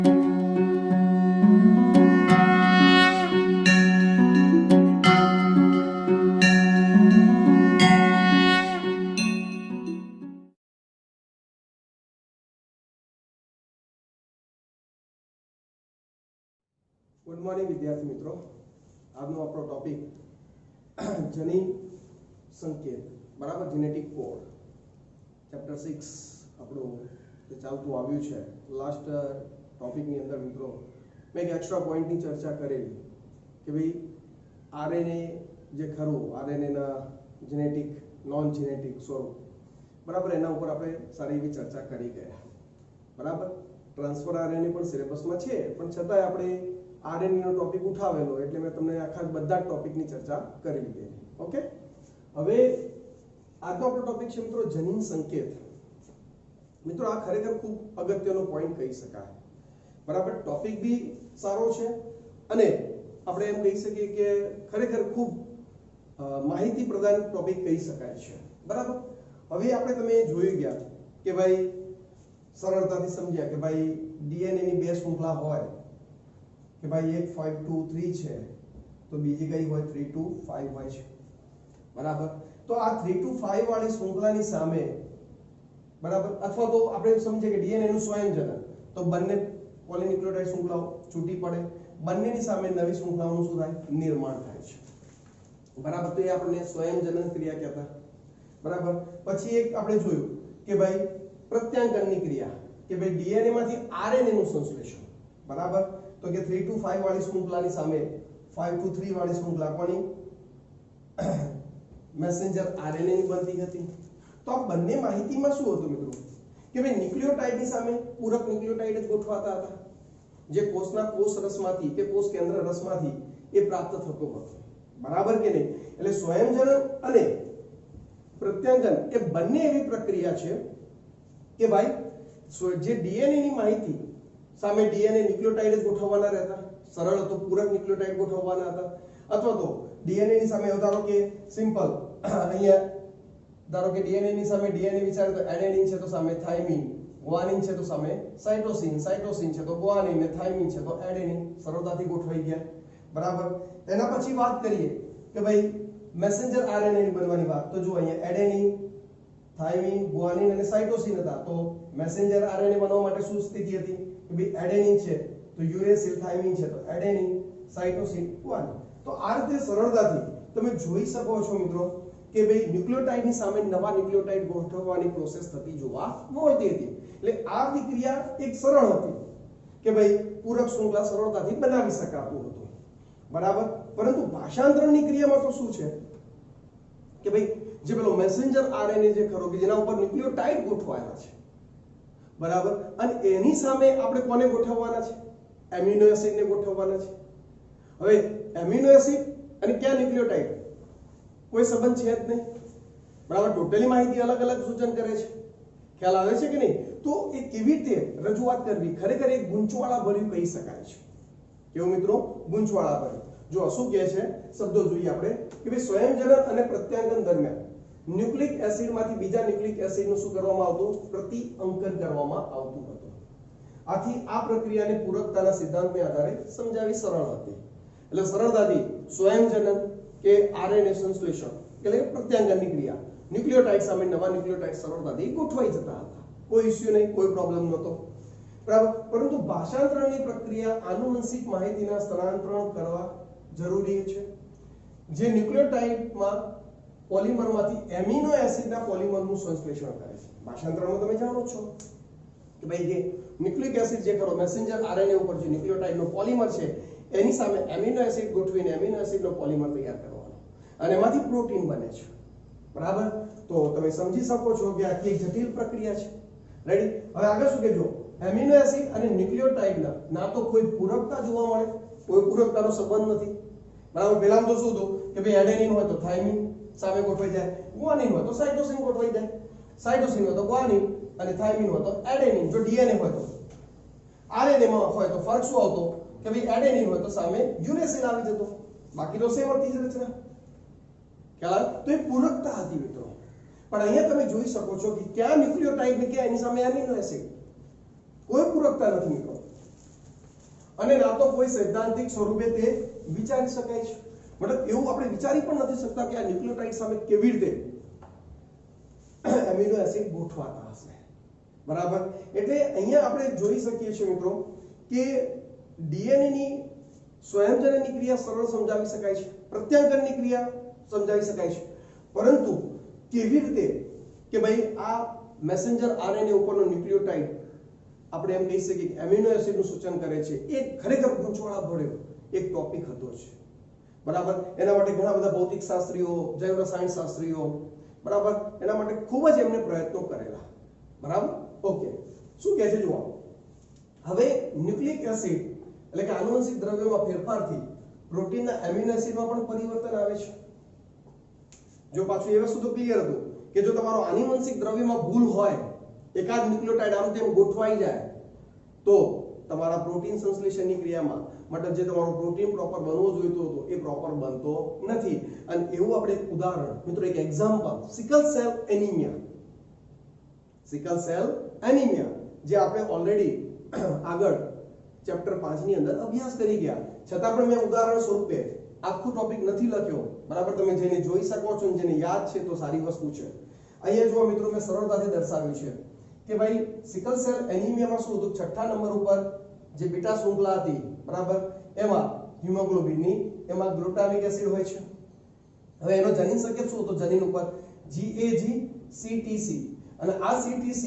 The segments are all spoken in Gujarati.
गुड मॉर्निंग विद्यार्थी मित्रों। આજનો આપણો ટોપિક જનીન સંકેત બરાબર જેનેટિક કોડ ચેપ્ટર 6 આપણું જે ચાલતું આવ્યું છે લાસ્ટ ટોપિકની અંદર મિત્રો મેં એક એક્સ્ટ્રા પોઈન્ટની ચર્ચા કરેલી કે ભાઈ આરએનએ જે ખરું આરએનએના જેનેટિક નોન જેનેટિક સ્વરૂપ બરાબર એના ઉપર આપણે સારી એવી ચર્ચા કરી ગયા બરાબર। ટ્રાન્સફર આરએનએ પણ સિલેબસમાં છે પણ છતાંય આપણે आरएनए નો ટોપિક ઉઠાવેલો એટલે મેં તમને આખા બધા ટોપિકની ચર્ચા કરી લીધી। ઓકે, હવે આજનો આપણો ટોપિક છે મિત્રો જનીન સંકેત। મિત્રો આ ખરેખર ખૂબ અગત્યનો પોઈન્ટ કહી શકાય બરાબર। ટોપિક બી સારો છે અને આપણે એમ કહી શકીએ કે ખરેખર ખૂબ માહિતી પ્રદાન ટોપિક કહી શકાય છે બરાબર। હવે આપણે તમે જોઈ ગયા કે ભાઈ સરળતાથી સમજ્યા કે ભાઈ ડીએનએ ની બે શૃંખલા હોય કે ભાઈ એક 5 2 3 છે તો બીજી કઈ હોય 3 2 5 હોય છે બરાબર। તો આ 3 2 5 વાળી શૃંખલાની સામે બરાબર અથવા તો આપણે સમજીએ કે ડીએનએ નું સ્વયંજનન તો બંને પોલીન્યુક્લિયોટાઇડ શૃંખલાઓ છૂટી પડે, બંનેની સામે નવી શૃંખલાઓનું શું થાય નિર્માણ થાય છે બરાબર। તો એ આપણે સ્વયંજનન ક્રિયા કહેતા બરાબર। પછી એક આપણે જોયું કે ભાઈ પ્રત્યાંકનની ક્રિયા કે ભાઈ ડીએનએ માંથી આરએનએ નું સંશ્લેષણ બરાબર। तो कि 3 to 5 वाली श्रृंखला ની સામે 5 to 3 वाली श्रृंखला कोनी મેસેન્જર આરએનએ ની બનતી હતી। તો આ બંને માહિતીમાં શું હતું મિત્રો કે ભાઈ ન્યુક્લિયોટાઇડ ની સામે પૂરક ન્યુક્લિયોટાઇડ જ ગોઠવાતા હતા જે કોષના કોષ રસમાંથી કે કોષ કેન્દ્ર રસમાંથી એ પ્રાપ્ત થતો હતો બરાબર કે નહીં। એટલે સ્વયંજનન અને પ્રત્યાંકન એ બંને એવી પ્રક્રિયા છે કે ભાઈ જે ડીએનએ ની માહિતી સામે ડીએનએ ન્યુક્લિયોટાઇડ જ ગોઠવવાના રહેતા, સરળ હતો પૂરક ન્યુક્લિયોટાઇડ ગોઠવવાના હતા અથવા તો ડીએનએ ની સામે ધારો કે સિમ્પલ અહીંયા ધારો કે ડીએનએ ની સામે ડીએનએ વિચારે તો એડેનિન છે તો સામે થાઇમિન, ગ્વાનિન છે તો સામે સાઇટોસિન, સાઇટોસિન છે તો ગ્વાનિન ને થાઇમિન છે તો એડેનિન સરળતાથી ગોઠવાઈ ગયા બરાબર। એના પછી વાત કરીએ કે ભાઈ મેસેન્જર આરએનએ ની બનવાની વાત તો જો અહીંયા એડેનિન, થાઇમિન, ગ્વાનિન અને સાઇટોસિન હતા તો મેસેન્જર આરએનએ બનવા માટે શું સ્થિતિ હતી કે ભાઈ એડેનિન છે તો યુરેસિલ, થાઇમિન છે તો એડેનિન, સાઇટોસિન, ગ્વાનિન। તો આ રીતે સરળતાથી તમે જોઈ શકો છો મિત્રો કે ભાઈ ન્યુક્લિયોટાઇડ ની સામે નવા ન્યુક્લિયોટાઇડ ગોઠવવાની પ્રોસેસ થતી જોવા મળતી હતી। એટલે આ ક્રિયા એક સરળ હતી કે ભાઈ પૂરક શૃંખલા સરળતાથી બનાવી શકાતું હતું બરાબર। પરંતુ ભાષાંતરણની ક્રિયામાં તો શું છે કે ભાઈ જે પેલો મેસેન્જર આરએનએ જે ખરો કે જેના ઉપર ન્યુક્લિયોટાઇડ ગોઠવાયેલા છે બરાબર અને એની સામે આપણે કોને ગોઠવવાના છે એમિનો એસિડ ને ગોઠવવાના છે। હવે એમિનો એસિડ અને ક્યાં ન્યુક્લિયોટાઇડ કોઈ સંબંધ છે જ નહીં બરાબર। ટોટલી માહિતી અલગ અલગ સૂચન કરે છે, ખ્યાલ આવે છે કે નહીં। તો એ કેવી રીતે રજૂઆત કરવી ખરેખર એક ગૂંચવાળા ભર્યું કહી શકાય છે। કેવું મિત્રો ગૂંચવાળા ભર્યું। જો શું કહે છે શબ્દો જોઈએ આપણે કે ભાઈ સ્વયંજનન અને પ્રત્યાંકન દરમિયાન ન્યુક્લિક એસિડમાંથી બીજા ન્યુક્લિક એસિડનું શું કરવામાં આવતું પ્રતિઅંકન કરવામાં આવતું હતું। આથી આ પ્રક્રિયાને પૂરકતાના સિદ્ધાંતને આધારે સમજાવી સરળ હતી। એટલે સરળતાથી સ્વયંજનન કે આરએનએ સંશ્લેષણ એટલે પ્રત્યાંકનની ક્રિયા ન્યુક્લિયોટાઇડ સામે નવા ન્યુક્લિયોટાઇડ સરળતાથી ગોઠવાઈ જતા હતા, કોઈ ઇશ્યુ નહીં, કોઈ પ્રોબ્લેમ નહોતો બરાબર। પરંતુ ભાષાંતરણની પ્રક્રિયા આનુવંશિક માહિતીના સ્થળાંતરણ કરવા જરૂરી છે જે ન્યુક્લિયોટાઇડમાં પોલિમરમાંથી એમિનો એસિડના પોલિમરનું સંશ્લેષણ કરે છે। ભાષાંતરણમાં તમે જાણો છો કે ભાઈ જે ન્યુક્લિક એસિડ જે ખરો મેસેન્જર આરએનએ ઉપર જે ન્યુક્લિયોટાઇડનો પોલિમર છે એની સામે એમિનો એસિડ ગોઠવીને એમિનો એસિડનો પોલિમર તૈયાર કરવાનો અને એમાંથી પ્રોટીન બને છે બરાબર। તો તમે સમજી શકો છો કે આ એક જટિલ પ્રક્રિયા છે રેડી। હવે આગળ શું કહેજો એમિનો એસિડ અને ન્યુક્લિયોટાઇડના ના તો કોઈ પૂરકતા જોવા મળે, કોઈ પૂરકતાનો સંબંધ નથી બરાબર। પહેલા તો શું હતું કે ભાઈ એડેનિન હોય તો થાઇમિન સામે ગોઠવાઈ જાય, ગ્વાનિન હોય તો સાઇટોસિન ગોઠવાઈ જાય, સાઇટોસિન હોય તો ગ્વાનિન અને થાઇમિન હોય તો એડેનિન। જો ડીએનએ હોય તો આરએનએ માં હોય તો ફરક શું આવતો કે ભાઈ એડેનિન હોય તો સામે યુરેસિલ આવી જતો, બાકી તો સેમ હતી જ રચના, ખ્યાલ। તો એ પૂરકતા હતી મિત્રો। પણ અહીંયા તમે જોઈ શકો છો કે ક્યાં ન્યુક્લિયોટાઇડ ને ક્યાં એની સામે એમિનો એસિડ, કોઈ પૂરકતા નથી મિત્રો અને ના તો કોઈ સૈદ્ધાંતિક સ્વરૂપે તે વિચારી શકાય છે. મતલબ એવું આપણે વિચારી પણ નથી શકતા કે આ ન્યુક્લિયોટાઇડ સામે કેવી રીતે એમિનો એસિડ ગોઠવાતા હશે. બરાબર. એટલે અહીંયા આપણે જોઈ શકીએ છીએ મિત્રો કે ડીએનએ ની સ્વયંજનનની ક્રિયા સરળ સમજાવી શકાય છે, પ્રત્યાંકનની ક્રિયા સમજાવી શકાય છે, પરંતુ કેવી રીતે કે ભાઈ આ મેસેન્જર આરએનએ ઉપરનો ન્યુક્લિયોટાઇડ આપણે એમ કહી શકીએ કે એમિનો એસિડનું સૂચન કરે છે, એ ખરેખર ગૂંચવાડા ભર્યો એક ટોપિક હતો છે. બરાબર. એના માટે ઘણા બધા ભૌતિક શાસ્ત્રીઓ, જૈવ રસાયણ શાસ્ત્રીઓ, બરાબર, એના માટે ખૂબ જ એમને પ્રયત્નો કરેલા. બરાબર. ઓકે. શું કહે છે જુઓ, હવે ન્યુક્લિક એસિડ એટલે કે આનુવંશિક દ્રવ્યોમાં ફેરફારથી પ્રોટીનના એમિનો એસિડમાં પણ પરિવર્તન આવે છે. જો પાછું એ વસ્તુ તો ક્લિયર હતું કે જો તમારો આનુવંશિક દ્રવ્યમાં ભૂલ હોય, એકાદ ન્યુક્લિયોટાઇડ આમ તેમ ગોઠવાઈ જાય, તો તમારા પ્રોટીન સંશ્લેષણની ક્રિયામાં મતલબ જે તમારો પ્રોટીન પ્રોપર બનવો જોઈતો હતો એ પ્રોપર બનતો નથી. અને એવું આપણે એક ઉદાહરણ મિત્રો, એક example, sickle cell anaemia. Sickle cell anaemia જે આપણે ઓલરેડી આગળ ચેપ્ટર 5 ની અંદર અભ્યાસ કરી ગયા, છતાં પણ મેં ઉદાહરણ સ્વરૂપે આખું ટોપિક નથી લખ્યો. બરાબર. તમે જેને જોઈ શકો છો, જેને યાદ છે તો સારી વસ્તુ છે. અહીંયા જો મિત્રો મેં સરળતાથી દર્શાવ્યું છે કે ભાઈ સિકલ સેલ એનિમિયામાં શું હતું, છઠ્ઠા નંબર ઉપર જે બીટા શૃંખલા હતી, બરાબર, એમાં હિમોગ્લોબિનની એમાં ગ્લુટામિક એસિડ હોય છે. હવે એનો જનીન સંકેત શું હતો, જનીન ઉપર GAG-CTC, અને આ CTC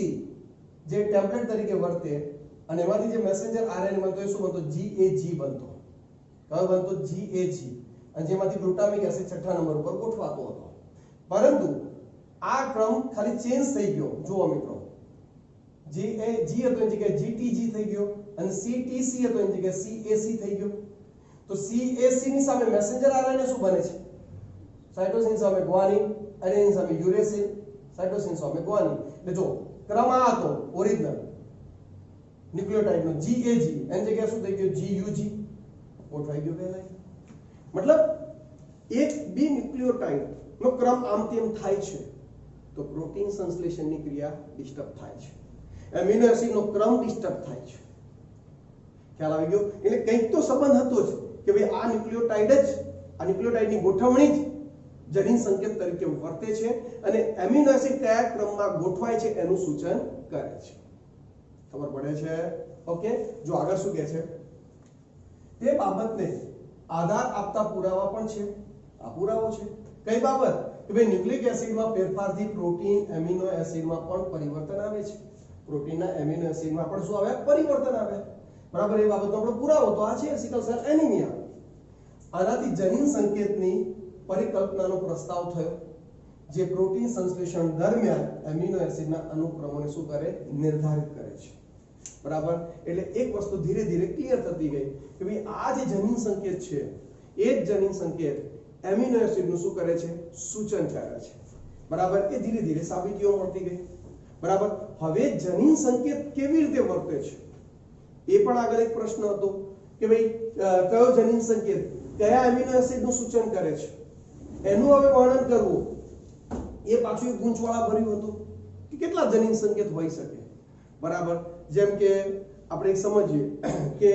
જે ટેમ્પલેટ તરીકે વર્તે અને એમાંથી જે મેસેન્જર આરએનએ બનતો એ શું બનતો, GAG બનતો. કયો બનતો, GAG, અને જેમાંથી ગ્લુટામિક એસિડ છઠ્ઠા નંબર ઉપર ગોઠવાતો હતો. પરંતુ આ ક્રમ ખાલી ચેન્જ થઈ ગયો. જુઓ મિત્રો, G હતો એની જગ્યાએ GTG થઈ ગયો, અને CTC હતો એની જગ્યાએ CAC થઈ ગયો. તો CAC ની સામે મેસેન્જર આરએનએ શું બને છે, સાઇટોસિન સામે ગ્વાનિન, એડેનિન સામે યુરેસિલ, સાઇટોસિન સામે ગ્વાનિન. એટલે જો ક્રમ આ હતો ઓરિજિનલ ન્યુક્લિયોટાઇડનો GAG, એની જગ્યાએ શું થઈ ગયું, GUG ગોઠવાઈ ગયો પહેલા. મતલબ એક બી ન્યુક્લિયોટાઇડ નો ક્રમ આમ તેમ થાય છે તો પ્રોટીન સંશ્લેષણની ક્રિયા ડિસ્ટર્બ થાય છે, એમિનો એસિડનો ક્રમ ડિસ્ટર્બ થાય છે. ખ્યાલ આવી ગયો? એટલે કંઈક તો સંબંધ હતો જ કે ભાઈ આ ન્યુક્લિયોટાઇડની ગોઠવણી જ જનીન સંકેત તરીકે વર્તે છે અને એમિનો એસિડ કયા ક્રમમાં ગોઠવાય છે એનું સૂચન કરે છે. ખબર પડે છે? ઓકે. જો આગળ શું કહે છે, તે બાબતને આધાર આપતા પુરાવા પણ છે. આ પુરાવો છે. કઈ બાબત? કે ભાઈ ન્યુક્લિક એસિડમાં ફેરફારથી પ્રોટીન એમિનો એસિડમાં પણ પરિવર્તન આવે છે. પ્રોટીનના એમિનો એસિડમાં પણ શું આવે, પરિવર્તન આવે. બરાબર. એ બાબતનો આપણો પુરાવો તો આ છે, સિકલ સેલ એનિમિયા. આનાથી જનીન સંકેતની પરિકલ્પનાનો પ્રસ્તાવ થયો જે પ્રોટીન સંશ્લેષણ દરમિયાન એમિનો એસિડના અનુક્રમોને શું કરે, નિર્ધારિત કરે છે. બરાબર. એટલે એક વસ્તુ ધીરે ધીરે ક્લિયર થતી ગઈ કે ભાઈ આ જે જનીન સંકેત છે એ જ જનીન સંકેત એમિનો એસિડનું શું કરે છે, સૂચન કરે છે. બરાબર. એ ધીરે ધીરે સાબિતીઓ મળતી ગઈ. બરાબર. હવે જનીન સંકેત કેવી રીતે વર્તે છે એ પણ આગળ એક પ્રશ્ન હતો કે ભાઈ કયો જનીન સંકેત કયા એમિનો એસિડનું સૂચન કરે છે, એનું હવે વર્ણન કરવું એ પાછું એક ગૂંચવાડા ભર્યું હતું કે કેટલા જનીન સંકેત હોઈ શકે. બરાબર. જેમ કે આપણે એક સમજીએ કે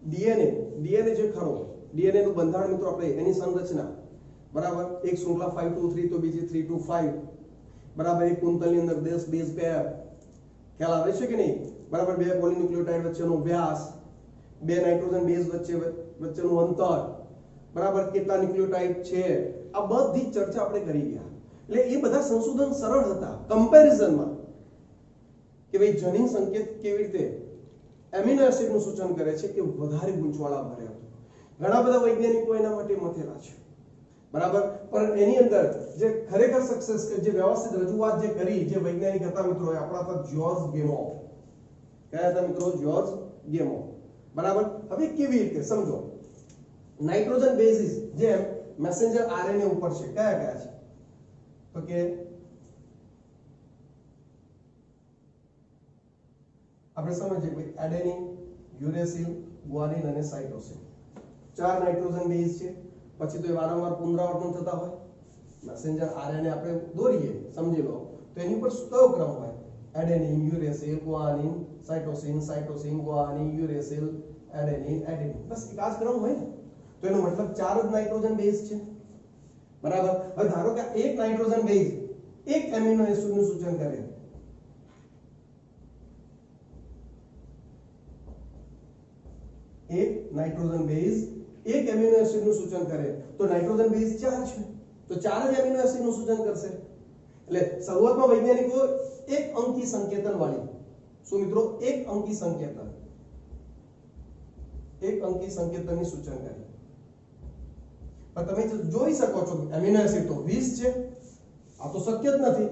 ડીએનએ જે ખરો, ડીએનએ નું બંધારણ મિત્રો આપણે એની સંરચના, બરાબર, એક શૃંખલા 5 to 3 તો બીજી 3 to 5, બરાબર. એક કુંતલની અંદર 10 બેઝ પેર. ખ્યાલ આવે છે કે નહીં? બરાબર. બે પોલીન્યુક્લિયોટાઇડ વચ્ચેનો વ્યાસ, બે નાઇટ્રોજન બેઝ વચ્ચેનું અંતર, બરાબર, કેટલા ન્યુક્લિયોટાઇડ છે, આ બધી ચર્ચા આપણે કરી ગયા. એટલે એ બધા સંશોધન સરળ હતા કમ્પેરિઝનમાં કે ભાઈ જનીન સંકેત કેવી રીતે એમિનો એસિડનું સૂચન કરે છે, કે વધારે ગૂંચવાડા ભર્યા હતું. ઘણા બધા વૈજ્ઞાનિકો એના માટે મથેલા છે. બરાબર. પણ એની અંદર જે ખરેખર સક્સેસ જે વ્યવસ્થિત રજૂઆત જે કરી જે વૈજ્ઞાનિક હતા મિત્રો, આપણા હતા જ્યોર્જ ગેમોવ. કયા હતા મિત્રો? જ્યોર્જ ગેમોવ. બરાબર. હવે કેવી રીતે સમજો, નાઇટ્રોજન બેઝિસ જે મેસેન્જર આરએનએ ઉપર છે, કયા કયા છે? તો કે આપણે સમજીએ કે એડેનિન, યુરેસિલ, ગ્વાનિન અને સાઇટોસિન 4 નાઇટ્રોજન બેઝ છે. પછી તો એ વારંવાર પુનરાવર્તન થતા હોય. મેસેન્જર આરએનએ આપણે દોરીએ સમજી લો તો એની ઉપર કયો ક્રમ હોય? Adenine uracil guanine cytosine cytosine guanine uracil adenine adenine बस एक आज क्रम હોય ને તો એનો મતલબ ચાર જ નાઇટ્રોજન બેઝ છે બરાબર હવે ધારો કે એક નાઇટ્રોજન બેઝ એક એમિનો એસિડ નું સૂચન કરે एक नाइट्रोजन बेस एक एमिनो एसिड નું સૂચન કરે તો નાઇટ્રોજન બેઝ 4 છે તો 4 જ એમિનો એસિડ નું સૂચન કરશે એટલે શરૂઆતમાં વૈજ્ઞાનિકો એક અંકી સંકેતન વાળી શું મિત્રો એક અંકી સંકેતનની સૂચન કરી પણ તમે જોઈ શકો છો એમિનો એસિડ તો 20 છે આ તો શક્ય જ નથી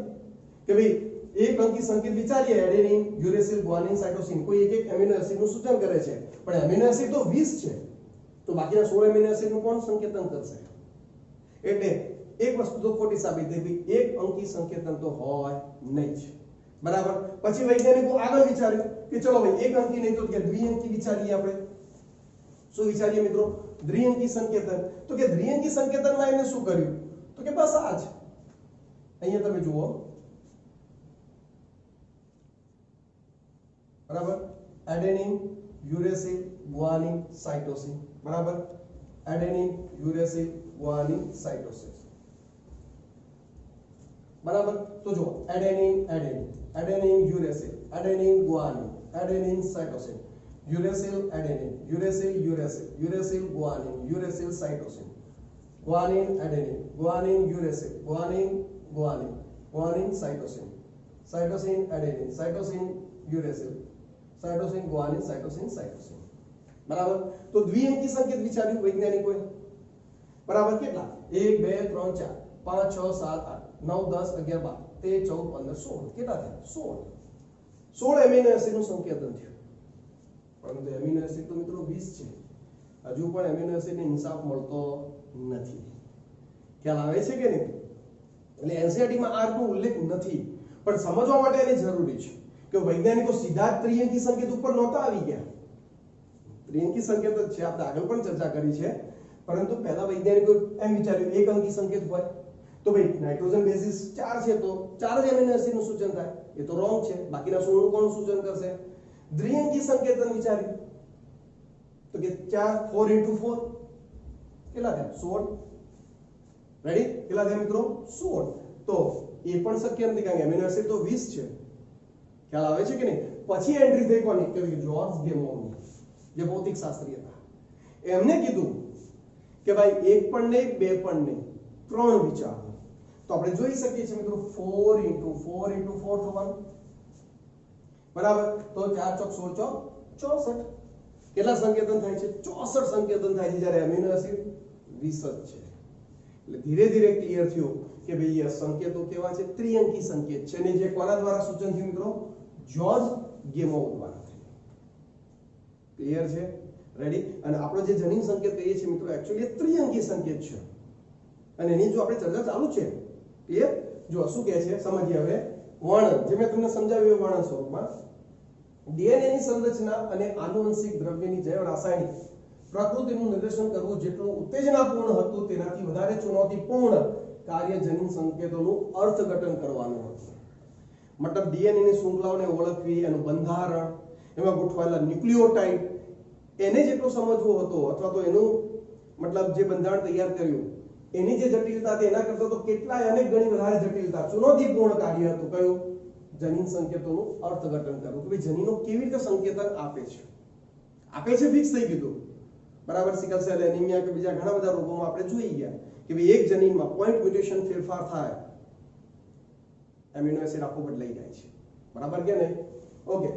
કે ભાઈ एक अंकी संकेत विचारिए एडेनिन यूरेसिल गुआनिन साइटोसिन कोई एक एमिनो एसिड નું સૂચન કરે છે પણ એમિનો એસિડ તો 20 છે તો બાકીના 16 એમિનો એસિડ નું કોણ સંકેતન કરશે એટલે એક વસ્તુ તો ખોટી સાબિત થઈ ગઈ એક અંકી સંકેતન તો હોય નહીં જ બરાબર પછી વૈજ્ઞાનિકો આગળ વિચાર્યું કે ચલો ભાઈ એક અંકી નહીં તો કે દ્વિઅંકી વિચારીએ આપણે શું વિચારીએ મિત્રો દ્વિઅંકી સંકેતન તો કે દ્વિઅંકી સંકેતનમાં એને શું કર્યું તો કે બસ આ જ અહીંયા તમે જુઓ बराबर एडेनिन यूरेसिल गुआनिन साइटोसिन बराबर एडेनिन यूरेसिल गुआनिन साइटोसिन बराबर तो जो adenine adenine adenine uracil adenine guanine adenine cytosine uracil adenine uracil uracil uracil guanine uracil cytosine guanine adenine guanine uracil guanine guanine guanine cytosine cytosine adenine cytosine uracil cytosine guanine cytosine cytosine बराबर तो द्विअंकी संकेत विचार्યું વૈજ્ઞાનિકોએ બરાબર કેટલા 1 2 3 4 5 6 7 8 9 10 11 12 13 14 15 16 કેટલા થયા 16 એમિનો એસિડ નું સંકેતન થયું પરંતુ એમિનો એસિડ તો મિત્રો 20 છે હજુ પણ એમિનો એસિડ ને ઇન્સાફ મળતો નથી ખ્યાલ આવે છે કે નહીં એટલે એનસીઈઆરટી માં આ નો ઉલ્લેખ નથી પણ સમજવા માટે એની જરૂરી છે કે વૈજ્ઞાનિકો સીધા ત્રિઅંકી સંકેત ઉપર નહોતા આવી ગયા ત્રિઅંકી સંકેત છે આપણે આગળ પણ ચર્ચા કરી છે પરંતુ પહેલા વૈજ્ઞાનિકો એમ વિચાર્યું એક અંકી સંકેત હોય તો ભાઈ નાઇટ્રોજન બેઝિસ 4 છે તો 4 જ એમિનો એસિડ નું સૂચન થાય એ તો રોંગ છે બાકીના 16 નું કોણ સૂચન કરશે દ્વિઅંકી સંકેતન વિચાર્યું તો કે 4 4 * 4 કેટલા થયા 16 રેડી કેટલા થયા મિત્રો 16 તો એ પણ શક્ય નથી કારણ કે એમિનો એસિડ તો 20 છે ખ્યાલ આવે છે કે નહીં પછી એન્ટ્રી થઈ કોની કે જ્યોર્જ ગેમોવની જે ભૌતિક શાસ્ત્રી હતા એમને કીધું કે ભાઈ એક પણ નહીં બે પણ નહીં ત્રણ વિચારો તો આપણે જોઈ શકીએ છીએ મિત્રો 4 * 4 * 4 થવાનું બરાબર તો 4 ચોક 16 ચોક 64 કેટલા સંકેતન થાય છે 64 સંકેતન થાય છે જ્યારે એમિનો એસિડ 20 જ છે એટલે ધીરે ધીરે ક્લિયર થયું કે ભાઈ આ સંકેતો કેવા છે ત્રિઅંકી સંકેત છે ને જે કોના દ્વારા સૂચન થયું મિત્રો જ્યોર્જ ગેમોવ દ્વારા ક્લિયર છે રેડી અને આપણો જે જનીન સંકેત કહીએ છીએ મિત્રો એક્ચ્યુઅલી ત્રિઅંકી સંકેત છે અને એની જો આપણે ચર્ચા ચાલુ છે ક્લિયર જો શું કહે છે સમજીએ હવે વર્ણન જે મેં તમને સમજાવ્યું વર્ણન સ્વરૂપમાં ડીએનએ ની સંરચના અને આનુવંશિક દ્રવ્યની જૈવ રાસાયણિક પ્રકૃતિનું નિર્દેશન કરવું જેટલું ઉત્તેજનાપૂર્ણ હતું તેનાથી વધારે ચુનૌતીપૂર્ણ કાર્ય જનીન સંકેતોનું અર્થઘટન કરવાનું હતું मतलब डीएनए ની શૃંખલાઓને ઓળખવી એનું બંધારણ એમાં ગોઠવાયેલા ન્યુક્લિયોટાઇડ એને જેટલો સમજવો હતો અથવા તો એનું મતલબ જે બંધારણ તૈયાર કર્યું એની જે જટિલતા હતી એના કરતાં તો કેટલાય અનેક ગણી વધારે જટિલતા ચુનૌતીપૂર્ણ કાર્ય હતું કયું જનીન સંકેતોનું અર્થઘટન કરવું કે જનીનો કેવી રીતે સંકેતન આપે છે ફિક્સ થઈ ગયું બરાબર સિકલ સેલ એનિમિયા કે બીજા ઘણા બધા રોગોમાં આપણે જોઈ ગયા કે ભાઈ એક જનીનમાં પોઈન્ટ મ્યુટેશન ફેરફાર થાય એમિનો એસિડ આખો બદલાઈ જાય છે બરાબર કે નહીં ઓકે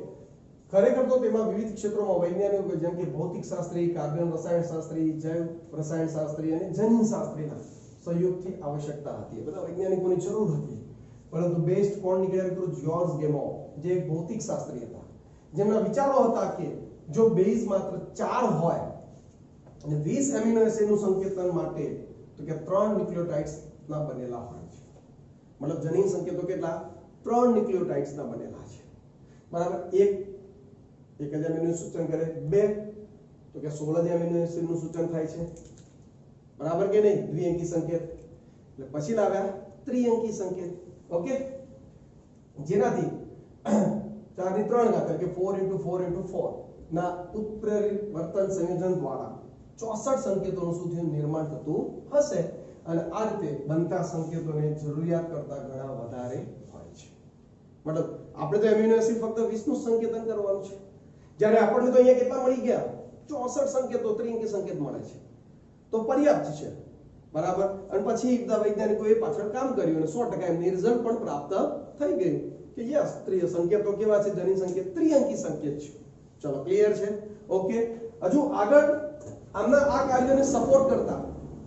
ખરેખર તો તેમાં વિવિધ ક્ષેત્રોમાં વૈજ્ઞાનિકો જેમ કે ભૌતિક શાસ્ત્રી કાર્બન રસાયણ શાસ્ત્રી જૈવ રસાયણ શાસ્ત્રી અને જનીન શાસ્ત્રીના સહયોગથી આવશ્યકતા હતી બધા વૈજ્ઞાનિકોની જરૂર હતી પરંતુ બેસ્ટ કોણ નીકળ્યા મિત્રો જ્યોર્જ ગેમોવ જે એક ભૌતિક શાસ્ત્રી હતા જેમના વિચારો હતા કે જો બેઝ માત્ર 4 હોય અને 20 એમિનો એસિડ નું સંકેતન માટે તો કે 3 ન્યુક્લિયોટાઇડ્સ ના બનેલા હોય છે मतलब जनीन संकेतो કેટલા 3 ન્યુક્લિયોટાઇડ્સ ના બનેલા છે બરાબર એક જ એમિનો સૂચન કરે બે તો કે 16 એમિનો એસિડ નું સૂચન થાય છે બરાબર કે નહીં દ્વિઅંકી સંકેત એટલે પછી લાવ્યા ત્રિઅંકી સંકેત ઓકે જેનાથી 4 ની 3 ઘાત એટલે કે 4 * 4 * 4 ના ઉત્પ્રેરિત સંયોજન દ્વારા 64 સંકેતોનું શું થયું નિર્માણ થતું હશે અને આ રીતે બનતા સંકેતોને જરૂરિયાત કરતા ઘણા વધારે હોય છે મતલબ આપણે તો એમિનો એસિડ ફક્ત 20 નું સંકેતન કરવાનું છે જ્યારે આપણને તો અહીંયા કેટલા મળી ગયા 64 સંકેતો ત્રિઅંકી સંકેત મળે છે તો પર્યાપ્ત છે બરાબર અને પછી બધા વૈજ્ઞાનિકોએ પાછળ કામ કર્યું અને 100% એમની રિઝલ્ટ પણ પ્રાપ્ત થઈ ગયું કે યસ ત્રિય સંકેતો કેવા છે જનીન સંકેત ત્રિઅંકી સંકેત છે ચલો ક્લિયર છે ઓકે હજુ આગળ આમના આ કાર્યને સપોર્ટ કરતા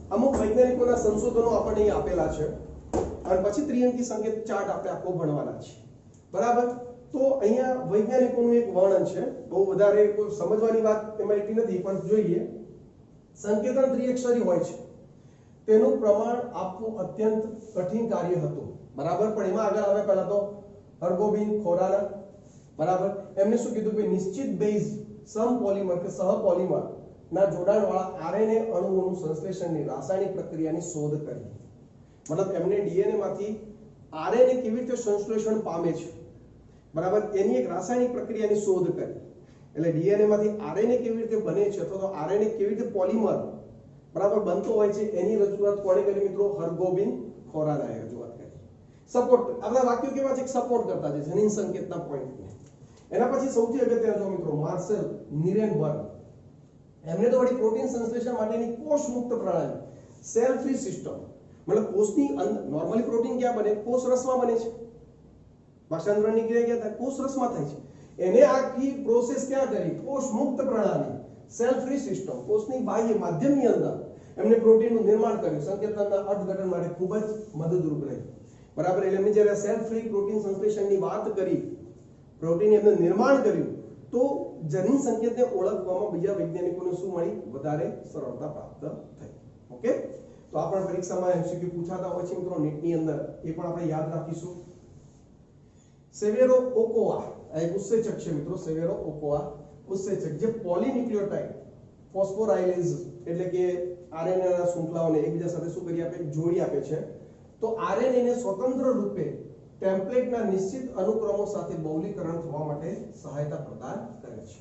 અમુક વૈજ્ઞાનિકોના સંશોધનો આપણને અહીં આપેલા છે અને પછી ત્રિઅંકી સંકેત ચાર્ટ આપણે આખો ભણવાના છે બરાબર તો અહીંયા વૈજ્ઞાનિકોનું એક વર્ણન છે બહુ વધારે કોઈ સમજવાની વાત એમાં એટલી નથી પણ જોઈએ સંકેતન ત્રિઅક્ષરી હોય છે તેનું પ્રમાણ આપવું અત્યંત કઠિન કાર્ય હતું બરાબર પણ એમાં આગળ આવે પહેલા તો હર્ગોબિન ખોરાના બરાબર એમને શું કીધું કે નિશ્ચિત બેઝ સમપોલિમર કે સહપોલિમર ના જોડાણવાળા આરએનએ અણુઓનું સંશ્લેષણની રાસાયણિક પ્રક્રિયાની શોધ કરી મતલબ એમને ડીએનએ માંથી આરએનએ કેવી રીતે સંશ્લેષણ પામે છે બરાબર એની એક રાસાયણિક પ્રક્રિયાની શોધ કરી એટલે ડીએનએ માંથી આરએનએ કેવી રીતે બને છે અથવા તો આરએનએ કેવી રીતે પોલિમર બરાબર બનતો હોય છે એની રજૂઆત કોણે કરી મિત્રો હર્ગોબિન ખોરાનાએ રજૂઆત કરી સપોર્ટ આપણા વાક્યો કેવા છે સપોર્ટ કરતા છે જનીન સંકેતના પોઈન્ટને એના પછી સૌથી અગત્યનો મિત્રો માર્સેલ નિરેનબર્ગ એમને તો વળી પ્રોટીન સંશ્લેષણ માટેની કોષ મુક્ત પ્રણાલી સેલ ફ્રી સિસ્ટમ મતલબ કોષની અંદર નોર્મલી પ્રોટીન ક્યાં બને કોષ રસમાં બને છે ભાષાંતરણની ક્રિયા ક્યાં થાય કોષ રસમાં થાય છે એને આખી પ્રોસેસ ક્યાં કરી કોષ મુક્ત પ્રણાલી સેલ ફ્રી સિસ્ટમ કોષની બાહ્ય માધ્યમની અંદર એમને પ્રોટીનનું નિર્માણ કર્યું સંકેતનના અર્થઘટન માટે ખૂબ જ મદદરૂપ રહી બરાબર એટલે એમને જ્યારે સેલ ફ્રી પ્રોટીન સંશ્લેષણની વાત કરી પ્રોટીન એમને નિર્માણ કર્યું તો જનીન સંકેતને ઓળખવામાં બીજા વૈજ્ઞાનિકોને શું મળી વધારે સરળતા પ્રાપ્ત થઈ ઓકે તો આ પણ પરીક્ષામાં એમસીક્યુ પૂછાતા હોય છે મિત્રો નીટની અંદર એ પણ આપણે યાદ રાખીશું સેવેરો ઓકોઆ એક ઉત્સેચક છે મિત્રો સેવેરો ઓકોઆ ઉત્સેચક જે પોલીન્યુક્લિયોટાઇડ ફોસ્ફોરાયલેઝ એટલે કે આરએનએ ના શૃંખલાઓને એકબીજા સાથે શું કરી આપે જોડી આપે છે તો આરએનએ ને સ્વતંત્ર રૂપે ટેમ્પલેટના નિશ્ચિત અનુક્રમો સાથે બહુલીકરણ થવા માટે સહાયતા પ્રદાન કરે છે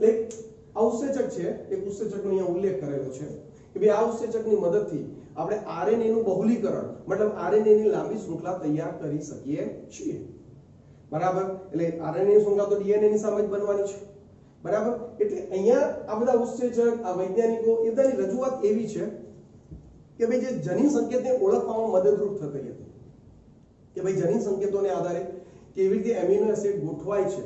એટલે આ ઉત્સેચક છે એક ઉત્સેચકનો અહીંયા ઉલ્લેખ કરેલો છે કે ભાઈ આ ઉત્સેચકની મદદથી આપણે આરએનએ નું બહુલીકરણ મતલબ આરએનએ ની લાંબી શૃંખલા તૈયાર કરી શકીએ છીએ બરાબર એટલે આરએનએ ની શૃંખલા તો ડીએનએ ની સામે જ બનવાની છે બરાબર એટલે અહીંયા આ બધા ઉત્સેચક આ વૈજ્ઞાનિકો એ બધાની રજૂઆત એવી છે કે ભાઈ જે જનીન સંકેતને ઓળખવામાં મદદરૂપ થતી હતી કે ભાઈ જનીન સંકેતોને આધારે કેવી રીતે એમિનો એસિડ ગોઠવાય છે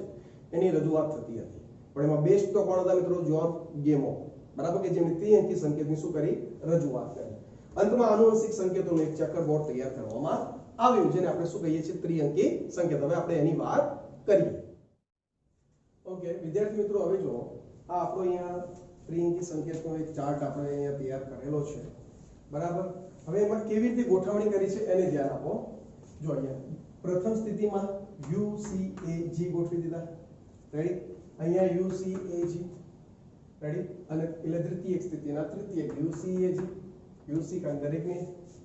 એની રજૂઆત થતી હતી પણ એમાં બેસ્ટ તો કોણ હતા મિત્રો જ્હોન ગેમો બરાબર કે જેમણે ત્રિઅંકી સંકેતની શું કરી રજૂઆત કરી અંતમાં આનુવંશિક સંકેતોનું એક ચેકરબોર્ડ તૈયાર કરવામાં આવ્યું જેને આપણે શું કહીએ છીએ ત્રિઅંકી સંકેત હવે આપણે એની વાત કરીએ ઓકે વિદ્યાર્થી મિત્રો હવે જો આ આપણો અહીંયા ત્રિઅંકી સંકેતનો એક ચાર્ટ આપણે અહીંયા તૈયાર કરેલો છે બરાબર હવે એમાં કેવી રીતે ગોઠવણી કરી છે એને ધ્યાન આપો જો અહીંયા પ્રથમ સ્થિતિમાં UCAG ગોઠવી દીધા રેડી અહીંયા UCAG રેડી અને એટલે દ્વિતીય સ્થિતિના તૃતીય UCAG UC કારણ દરેકની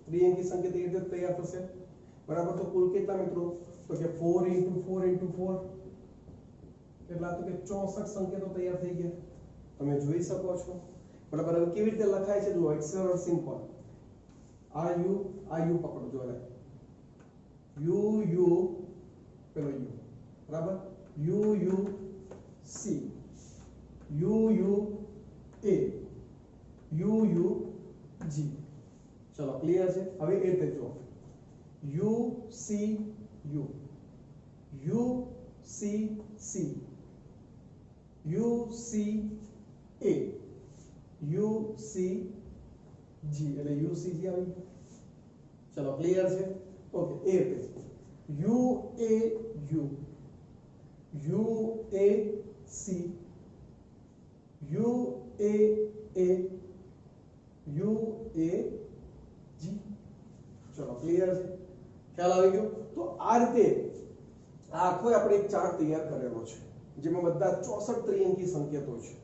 ત્રિઅંકી સંકેત એ રીતે તૈયાર થશે બરાબર તો કુલ કેટલા મિત્રો તો કે 4 * 4 * 4 કેટલા તો કે 64 સંકેતો તૈયાર થઈ ગયા તમે જોઈ શકો છો બરાબર હવે કેવી રીતે લખાય છે જુઓ ઇટ્સ સિમ્પલ આ યુ પકડો જો યુ પેલો યુ બરાબર U C U A U G ચલો ક્લિયર છે હવે એ રીતે જો U C C U C A U C G એટલે યુ સી જી આવી ચલો ક્લિયર છે ઓકે એ રીતે યુ એ સી યુ એ જી ચલો ક્લિયર છે ખ્યાલ આવી ગયો તો આ રીતે આ આખો આપણે એક ચાર્ટ તૈયાર કરેલો છે જેમાં બધા 64 ત્રિઅંકી સંકેતો છે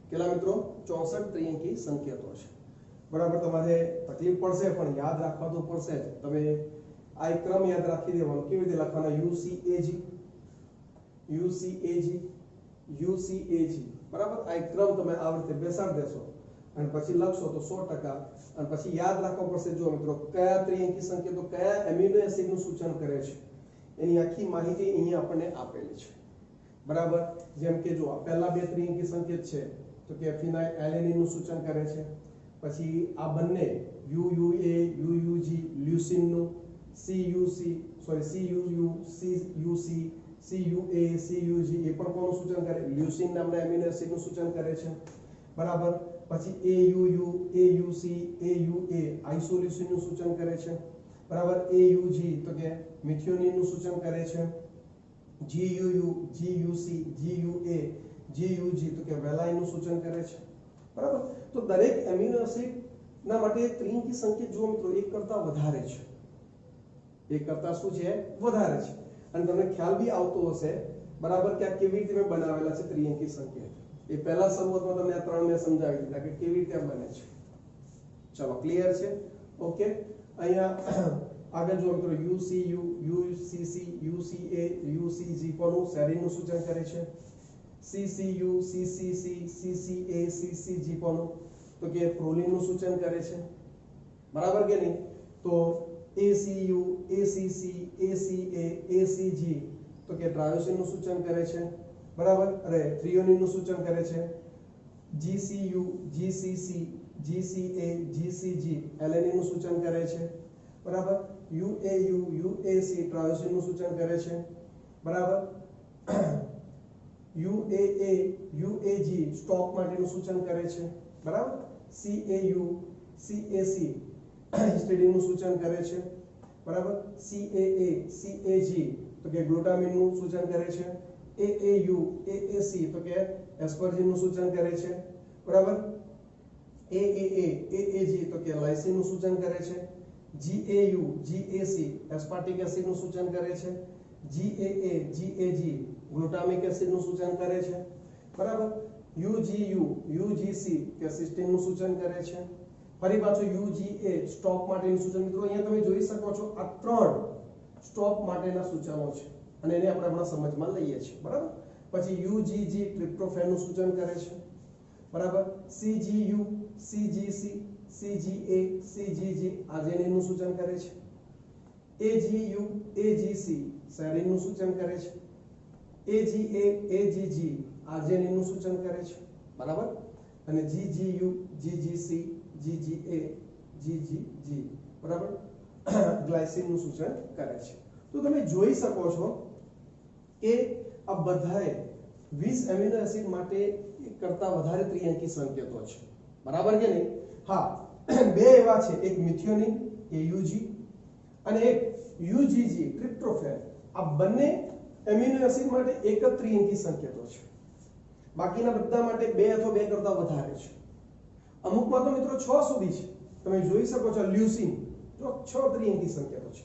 કેટલા મિત્રો 64 ત્રિઅંકી સંકેતો છે બરાબર તમારે તકલીફ પડશે પણ યાદ રાખવા તો પડશે જ તમે આ એક ક્રમ યાદ રાખી દેવાનો કેવી રીતે લખવાના UCAG UCAG UCAG બરાબર આ એક ક્રમ તમે આ રીતે બેસાડી દેશો અને પછી લખશો તો 100% અને પછી યાદ રાખવું પડશે જો મિત્રો કયા ત્રિઅંકી સંકેતો કયા એમિનો એસિડ નું સૂચન કરે છે એની આખી માહિતી અહીંયા આપણને આપેલી છે બરાબર જેમ કે જો પહેલા બે ત્રિઅંકી સંકેત છે તો કે ફિનાઇલ એલેનિન નું સૂચન કરે છે પછી આ બંને UUA UUG લ્યુસીન નું CUC sorry CUU CUC CUA CUG એ પણ કોનું સૂચન કરે લ્યુસીન નામના એમિનો એસિડ નું સૂચન કરે છે બરાબર પછી AUU AUC AUA આઇસોલ્યુસીન નું સૂચન કરે છે બરાબર AUG તો કે મિથિયોનિન નું સૂચન કરે છે GUU GUC GUA GUG તો કે વેલાઇન નું સૂચન કરે છે બરાબર તો દરેક એમિનો એસિડ ના માટે ત્રિઅંકી સંકેત જો મિત્રો એક કરતા વધારે છે એક કરતા શું છે વધારે છે અને તમને ખ્યાલ બી આવતો હશે બરાબર કે આ કેવી રીતે મેં બનાવેલા છે ત્રિઅંકી સંકેત એ પહેલા શરૂઆતમાં તમને આ ત્રણ મેં સમજાવી દીધા કે કેવી રીતે બને છે ચલો ક્લિયર છે ઓકે અહીંયા આગળ જો મિત્રો UCU UCC UCA UCG કોનું સેરીન નું સૂચન કરે છે CCU CCC CCA CCG કોનું તો કે પ્રોલિન નું સૂચન કરે છે બરાબર કે નહીં તો ACU ACC ACA ACG તો કે ટ્રાયોસિન નું સૂચન કરે છે બરાબર અરે થ્રિયોનિન નું સૂચન કરે છે GCU GCC GCA GCG alanine નું સૂચન કરે છે બરાબર UAU UAC ટ્રાયોસિન નું સૂચન કરે છે બરાબર UAA UAG સ્ટોપ માટેનું સૂચન કરે છે બરાબર CAU CAC હિસ્ટિડીન નું સૂચન કરે છે બરાબર CAA CAG તો કે ગ્લુટામિન નું સૂચન કરે છે AAU AAC તો કે એસ્પર્જિન નું સૂચન કરે છે બરાબર AAA AAG તો કે લાઇસિન નું સૂચન કરે છે GAU GAC એસ્પાર્ટિક એસિડ નું સૂચન કરે છે GAA GAG ગ્લુટામિક એસિડ નું સૂચન કરે છે બરાબર UGU UGC કે સિસ્ટીન નું સૂચન કરે છે ફરી પાછું UGA સ્ટોપ માટેનું સૂચન મિત્રો અહીંયા તમે જોઈ શકો છો આ ત્રણ સ્ટોપ માટેના સૂચનો છે અને એને આપણે હમણાં સમજમાં લઈએ છીએ બરાબર પછી UGG ટ્રિપ્ટોફેન નું સૂચન કરે છે બરાબર CGU CGC CGA CGG arginine નું સૂચન કરે છે AGU AGC સેરીન નું સૂચન કરે છે AGA AGG આર્જિનિન નું સૂચન કરે છે બરાબર અને GGU GGC GGA GGG બરાબર ગ્લાયસિન નું સૂચન કરે છે તો તમે જોઈ શકો છો કે આ બધાએ 20 એમિનો એસિડ માટે એક કરતા વધારે ત્રિઅંકી સંકેતો છે બરાબર કે નહીં હા બે એવા છે એક મિથિયોનિન AUG અને એક UGG ટ્રિપ્ટોફેન આ બંને એમિનો એસિડ માટે એક જ ત્રિઅંકી સંકેતો છે બાકીના બધા માટે બે અથવા બે કરતા વધારે છે અમુકમાં તો મિત્રો 6 સુધી છે તમે જોઈ શકો છો લ્યુસીન તો 6 ત્રિઅંકી સંકેતો છે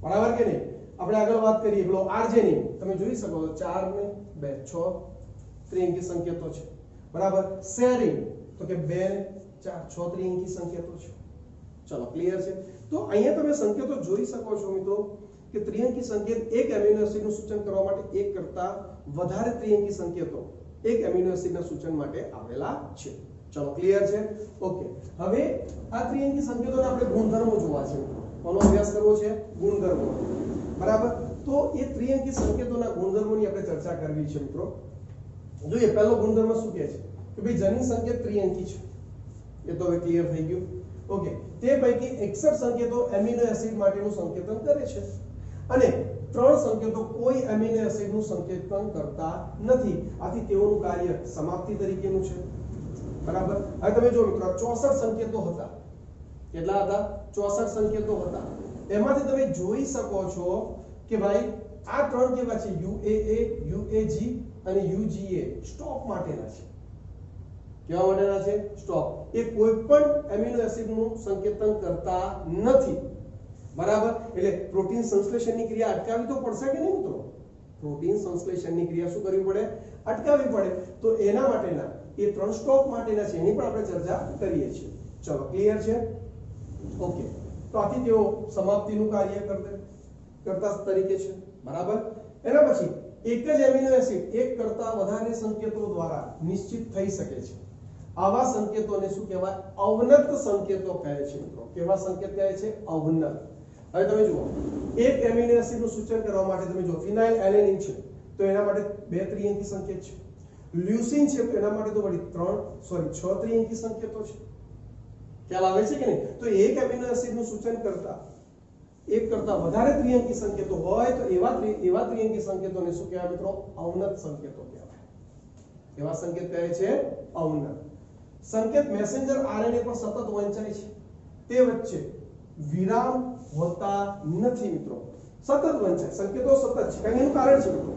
બરાબર કે નહીં આપણે આગળ વાત કરીએ પેલો આર્જેનિન તમે જોઈ શકો છો 4 ને 2 6 ત્રિઅંકી સંકેતો છે બરાબર સેરીન તો કે 2 ને 4 6 ત્રિઅંકી સંકેતો છે ચલો ક્લિયર છે તો અહીંયા તમે સંકેતો જોઈ શકો છો મિત્રો કે ત્રિઅંકી સંકેત એક એમિનો એસિડનું સૂચન કરવા માટે એક કરતા વધારે ત્રિઅંકી સંકેતો એક એમિનો એસિડના સૂચન માટે આવેલા છે ચલો ક્લિયર છે ઓકે હવે આ ત્રિઅંકી સંકેતોના આપણે ગુણધર્મો જોવા છે કોનો અભ્યાસ કરવો છે ગુણધર્મો બરાબર તો એ ત્રિઅંકી સંકેતોના ગુણધર્મોની આપણે ચર્ચા કરવી છે મિત્રો જોઈએ પહેલો ગુણધર્મ શું કહે છે કે ભાઈ જનીન સંકેત ત્રિઅંકી છે એ તો હવે ક્લિયર થઈ ગયું ઓકે તે પૈકી 61 સંકેતો એમિનો એસિડ માટેનું સંકેતન કરે છે અને 3 સંકેતો કોઈ એમિનો એસિડનું સંકેતન કરતા નથી આથી તેઓનું કાર્ય સમાપ્તિ તરીકેનું છે બરાબર હવે તમે જો મિત્રો 64 સંકેતો હતા કેટલા હતા 64 સંકેતો હતા એમાંથી તમે જોઈ શકો છો કે ભાઈ આ ત્રણ કેવા છે UAA UAG અને UGA સ્ટોપ માટેના છે કેવા માટેના છે સ્ટોપ એ કોઈ પણ એમિનો એસિડનું સંકેતન કરતા નથી બરાબર એટલે પ્રોટીન સંશ્લેષણની ક્રિયા અટકાવવી તો પડશે કે નહીં મિત્રો પ્રોટીન સંશ્લેષણની ક્રિયા શું કરવી પડે અટકાવવી પડે તો એના માટેના એ ત્રણ સ્ટોપ માટેના છે એની પણ આપણે ચર્ચા કરીએ છીએ ચલો ક્લિયર છે ઓકે તો આથી તેઓ સમાપ્તિનું કાર્ય કરતા તરીકે છે બરાબર એના પછી એક જ એમિનો એસિડ એક કરતા વધારે સંકેતો દ્વારા નિશ્ચિત થઈ શકે છે. આવા સંકેતોને શું કહેવાય? અવનત સંકેતો કહે છે મિત્રો. કેવા સંકેત કહે છે? અવનત. હવે તમે જુઓ, એક એમિનો એસિડનું સૂચન કરવા માટે તમે જુઓ, ફિનાઇલ એલેનિન છે તો એના માટે 2 ત્રિઅંકી સંકેત છે. લ્યુસીન છે તો એના માટે તો વળી 6 ત્રિઅંકી સંકેતો છે. ખ્યાલ આવે છે કે નહીં? તો એક એમિનો એસિડનું સૂચન કરતા એક કરતા વધારે ત્રિઅંકી સંકેતો હોય તો એવા ત્રિઅંકી સંકેતોને શું કહેવાય મિત્રો? અવનત સંકેતો કહેવાય. એવા સંકેત કહે છે અવનત. સંકેત મેસેન્જર આરએનએ પર સતત વંચાય છે, તે વચ્ચે વિરામ હોતા નથી મિત્રો. સતત વંચાય, સંકેતો સતત છે. કારણ એનું કારણ છે મિત્રો,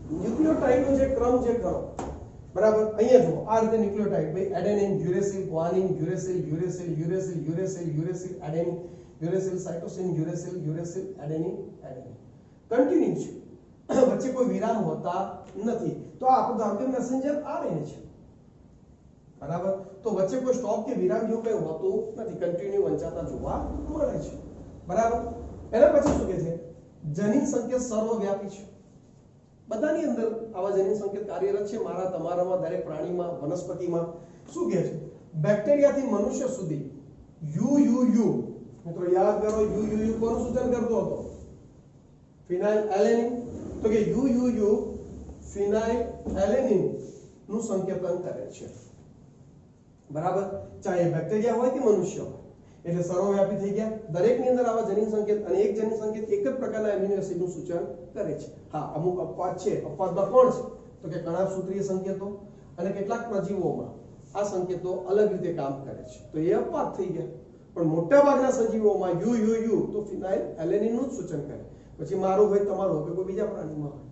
ન્યુક્લિયોટાઇડનો જે ક્રમ જે કરો, બરાબર, અહીંયા જુઓ આ રીતે ન્યુક્લિયોટાઇડ ભાઈ adenine, uracil, guanine, uracil, uracil, uracil, uracil, uracil, adenine, uracil, cytosine, uracil, uracil, adenine, adenine continue છે, વચ્ચે કોઈ વિરામ હોતા નથી. તો આ આપણું ધારો મેસેન્જર આરએનએ છે, બરાબર, તો વચ્ચે કોઈ સ્ટોપ કે વિરામ જેવું કંઈ હોતું નથી, કન્ટિન્યુ વંચાતા જોવા મળે છે, બરાબર. એના પછી શું કહે છે? જનીન સંકેત સર્વવ્યાપી છે. બધાની અંદર આવા જનીન સંકેત કાર્યરત છે, મારા તમારામાં, દરેક પ્રાણીમાં, વનસ્પતિમાં. શું કહે છે? બેક્ટેરિયાથી મનુષ્ય સુધી યુયુયુ, મિત્રો યાદ કરો, યુયુયુ કોનું સૂચન કરતો હતો? ફિનાઇલ એલેનિન. તો કે યુયુયુ ફિનાઇલ એલેનિન નું સંકેતન કરે છે, બરાબર, ચાહે બેક્ટેરિયા હોય કે મનુષ્ય હોય. એટલે સર્વવ્યાપી થઈ ગયા. દરેકની અંદર આવા જનીન સંકેત, અને એક જનીન સંકેત એક જ પ્રકારના એમિનો એસિડનું સૂચન કરે છે. હા, અમુક અપવાદ છે. અપવાદમાં કોણ છે? તો કે કણાભસૂત્રીય સંકેતો અને કેટલાક પ્રજીવોમાં આ સંકેતો અલગ રીતે કામ કરે છે, તો એ અપવાદ થઈ ગયા. પણ મોટા ભાગના સજીવોમાં યુયુયુ તો ફિનાઇલ એલેનિનનું જ સૂચન કરે. પછી મારું હોય, તમારું હોય, કોઈ બીજા પ્રાણીમાં હોય.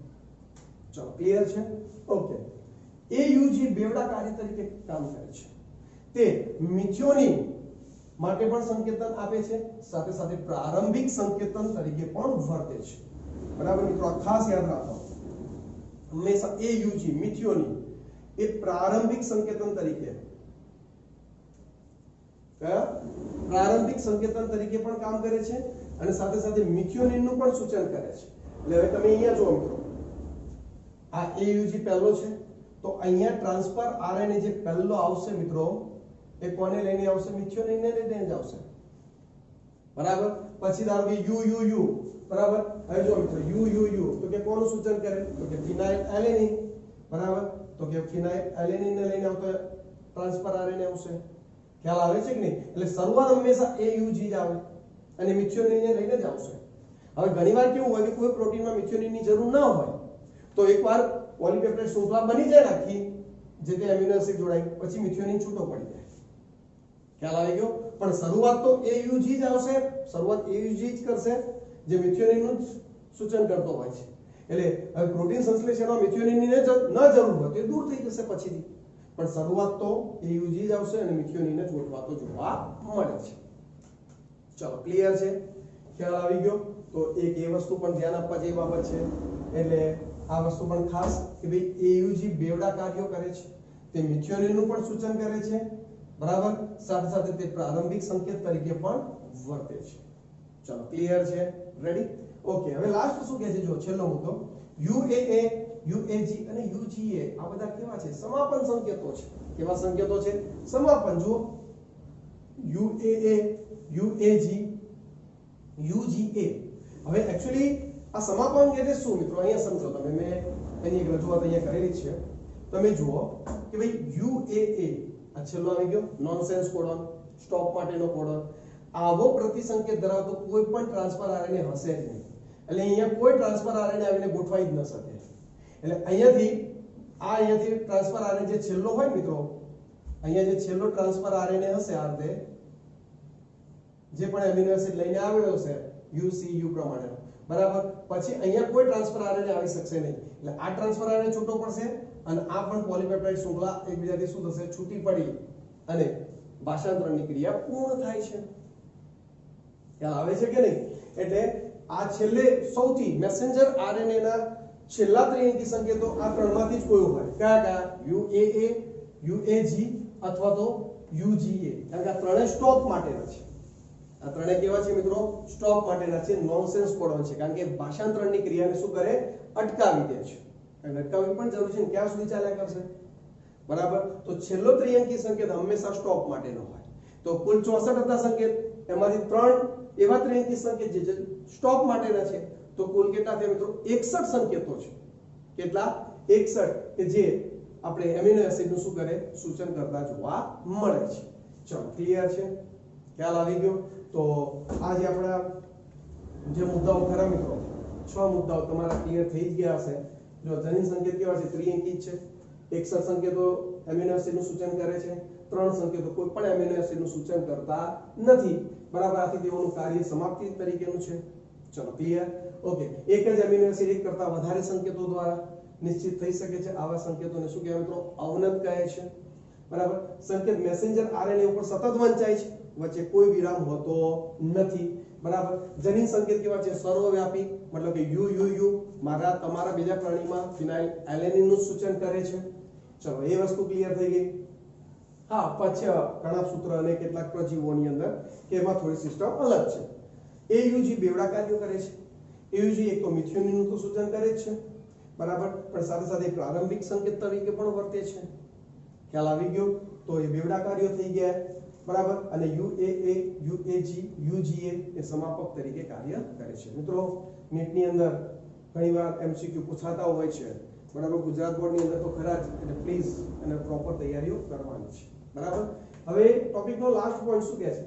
ચલો, ક્લિયર છે? ઓકે. એયુજી બેવડા કાર્ય તરીકે કામ કરે છે. તે મિથિયોનિન માટે પણ સંકેતન આપે છે, સાથે સાથે પ્રારંભિક સંકેતન તરીકે પણ વર્તે છે, બરાબર મિત્રો. આ ખાસ યાદ રાખો, હંમેશા એયુજી મિથિયોનિન એ પ્રારંભિક સંકેતન તરીકે પ્રારંભિક સંકેતન તરીકે પણ કામ કરે છે, અને સાથે સાથે મિથિયોનિનનું પણ સૂચન કરે છે. એટલે હવે તમે અહીંયા જુઓ મિત્રો, આ એયુજી પહેલો છે, તો અહીંયા ટ્રાન્સફર આરએનએ જે પહેલો આવશે મિત્રો, એ કોને લઈને આવશે? મિથિયોનિનને લઈને જ આવશે, બરાબર. પછી ધારો કે યુયુયુ, બરાબર. હવે જો મિત્રો યુયુયુ તો કે કોનું સૂચન કરે? તો કે ફિનાઇલ એલેનિન, બરાબર. તો કે ફિનાઇલ એલેનિનને લઈને આવતો ટ્રાન્સફર આરએનએ આવશે. ખ્યાલ આવે છે કે નહીં? એટલે શરૂઆત હંમેશા એયુજી જ આવે અને મિથિયોનિનને લઈને જ આવશે. હવે ઘણીવાર કેવું હોય કે કોઈ પ્રોટીનમાં મિથિયોનિનની જરૂર ના હોય, તો એકવાર પોલીપેપ્ટાઇડ શૃંખલા બની જાય આખી, જે તે એમિનો એસિડ જોડાય, પછી મિથિયોનિન છૂટો પડી જાય. ખ્યાલ આવી ગયો? પણ શરૂઆત તો એયુજી જ આવશે, શરૂઆત એયુજી જ કરશે, જે મિથિયોનિનનું સૂચન કરતો હોય છે. એટલે હવે પ્રોટીન સંશ્લેષણમાં મિથિયોનિનની ન જરૂર હોય તો એ દૂર થઈ જશે પછીથી, પણ શરૂઆત તો એયુજી જ આવશે અને મિથિયોનિન જ ગોઠવાતો જોવા મળે છે. ચલો, ક્લિયર છે? ખ્યાલ આવી ગયો? તો એક એ વસ્તુ પણ ધ્યાન આપવા જેવી બાબત છે. એટલે આ વસ્તુ પણ ખાસ કે ભાઈ એયુજી બેવડા કાર્યો કરે છે, તે મિથિયોનિનનું પણ સૂચન કરે છે, બરાબર, સાથે સાથે તે પ્રારંભિક સંકેત તરીકે પણ વર્તે છે. ચલો, ક્લિયર છે? રેડી? ઓકે. હવે લાસ્ટ શું કહે છે? જો છેલ્લો મુદ્દો, યુએએ, યુએજી અને યુજીએ આ બધા કેવા છે? સમાપન સંકેતો છે. કેવા સંકેતો છે? સમાપન. જુઓ, યુએએ, યુએજી, યુજીએ. હવે એક્ચ્યુઅલી આ સમાપન એટલે શું મિત્રો? અહીંયા સમજો તમે, મેં એની એક રજૂઆત અહીંયા કરેલી છે. તમે જુઓ કે ભાઈ યુએએ આ છેલ્લો આવી ગયો, નોનસેન્સ કોડોન, સ્ટોપ માટેનો કોડોન. આવો પ્રતિસંકેત ધરાવતો કોઈ પણ ટ્રાન્સફર આરએનએ હશે જ નહીં. એટલે અહીંયા કોઈ ટ્રાન્સફર આરએનએ આવીને ગોઠવાઈ જ ન શકે. એટલે અહીંયાથી ટ્રાન્સફર આરએનએ જે છેલ્લો હોય મિત્રો, અહીંયા જે છેલ્લો ટ્રાન્સફર આરએનએ હશે, આ રીતે જે પણ એમિનો એસિડ લઈને આવ્યો હશે યુસીયુ પ્રમાણે, બરાબર, પછી અહીંયા કોઈ ટ્રાન્સફર આરએનએ આવી શકશે નહીં. એટલે આ ટ્રાન્સફર આરએનએ છૂટો પડશે અને આ પણ પોલીપેપ્ટાઇડ શૃંખલા એકબીજાથી શું થશે? છૂટી પડી અને ભાષાંતરણની ક્રિયા પૂર્ણ થાય છે. ખ્યાલ આવે છે કે નહીં? એટલે આ છેલ્લે સૌથી મેસેન્જર આરએનએ ના છેલ્લા ત્રિઅંકી સંકેતો આ ત્રણમાંથી જ કોઈ હોય. કયા કયા? યુએએ, યુએજી અથવા તો યુજીએ. કારણ કે આ ત્રણેય સ્ટોપ માટેના છે. આ ત્રણેય કેવા છે મિત્રો? સ્ટોપ માટેના છે, નોનસેન્સ કોડોન છે, કારણ કે ભાષાંતરણની ક્રિયાને શું કરે? અટકાવી દે છે. અને અટકાવવી પણ જરૂરી છે, ક્યાં સુધી ચાલ્યા કરશે? બરાબર. તો છેલ્લો ત્રિઅંકી સંકેત હંમેશા સ્ટોપ માટેનો હોય. તો કુલ 64 હતા સંકેત, એમાંથી 3 એવા ત્રિઅંકી સંકેત જે સ્ટોપ માટેના છે. તો કુલ કેટલા થયા મિત્રો? 61 સંકેતો છે. કેટલા? 61 કે જે આપણે એમિનો એસિડનું શું કરે? સૂચન કરતા જોવા મળે છે. ચલો ક્લિયર છે? ખ્યાલ આવી ગયો? તો આજે આપણા જે મુદ્દાઓ ખરા મિત્રો, 6 મુદ્દાઓ તમારા ક્લિયર થઈ જ ગયા હશે. જો જનીન સંકેત કેવા છે? ત્રિઅંકી છે. 61 સંકેતો એમિનો એસિડનું સૂચન કરે છે. 3 સંકેતો કોઈ પણ એમિનો એસિડનું સૂચન કરતા નથી. બરાબર. આથી તેઓનું કાર્ય સમાપ્તિ તરીકેનું છે. ચલો ક્લિયર? ઓકે. એક જ એમિનો એસિડ એક કરતા વધારે સંકેતો દ્વારા નિશ્ચિત થઈ શકે છે. આવા સંકેતોને શું કહેવાય મિત્રો? અવનત કહે છે. બરાબર. સંકેત મેસેન્જર આરએનએ ઉપર સતત વંચાય છે, વચ્ચે કોઈ વિરામ હોતો નથી. બરાબર. જનીન સંકેત કેવા છે? સર્વવ્યાપી, મતલબ કે યુ મારા તમારા બીજા પ્રાણીમાં ફિનાઇલ એલેનિન નું સૂચન કરે છે. ચલો એ વસ્તુ ક્લિયર થઈ ગઈ. હા, પછી ઘણા સૂત્ર અને કેટલાક પ્રજીવોની અંદર કે એમાં થોડી સિસ્ટમ અલગ છે. એયુજી બેવડા કાર્યો કરે છે. એયુજી એક તો મિથિયોનિન નું સૂચન કરે છે, બરાબર, પણ સાથે સાથે પ્રારંભિક સંકેત તરીકે પણ વર્તે છે. ખ્યાલ આવી ગયો? તો એ બેવડા કાર્યો થઈ ગયા. બરાબર. અને યુએએ, યુએજી, યુજીએ એ સમાપક તરીકે કાર્ય કરે છે. મિત્રો નીટની અંદર ઘણીવાર એમસીક્યુ પૂછાતા હોય છે. બરાબર. ગુજરાત બોર્ડની અંદર તો ખરા જ, એટલે પ્લીઝ અને પ્રોપર તૈયારીઓ કરવાની છે. બરાબર. હવે ટોપિકનો લાસ્ટ પોઈન્ટ શું કહે છે?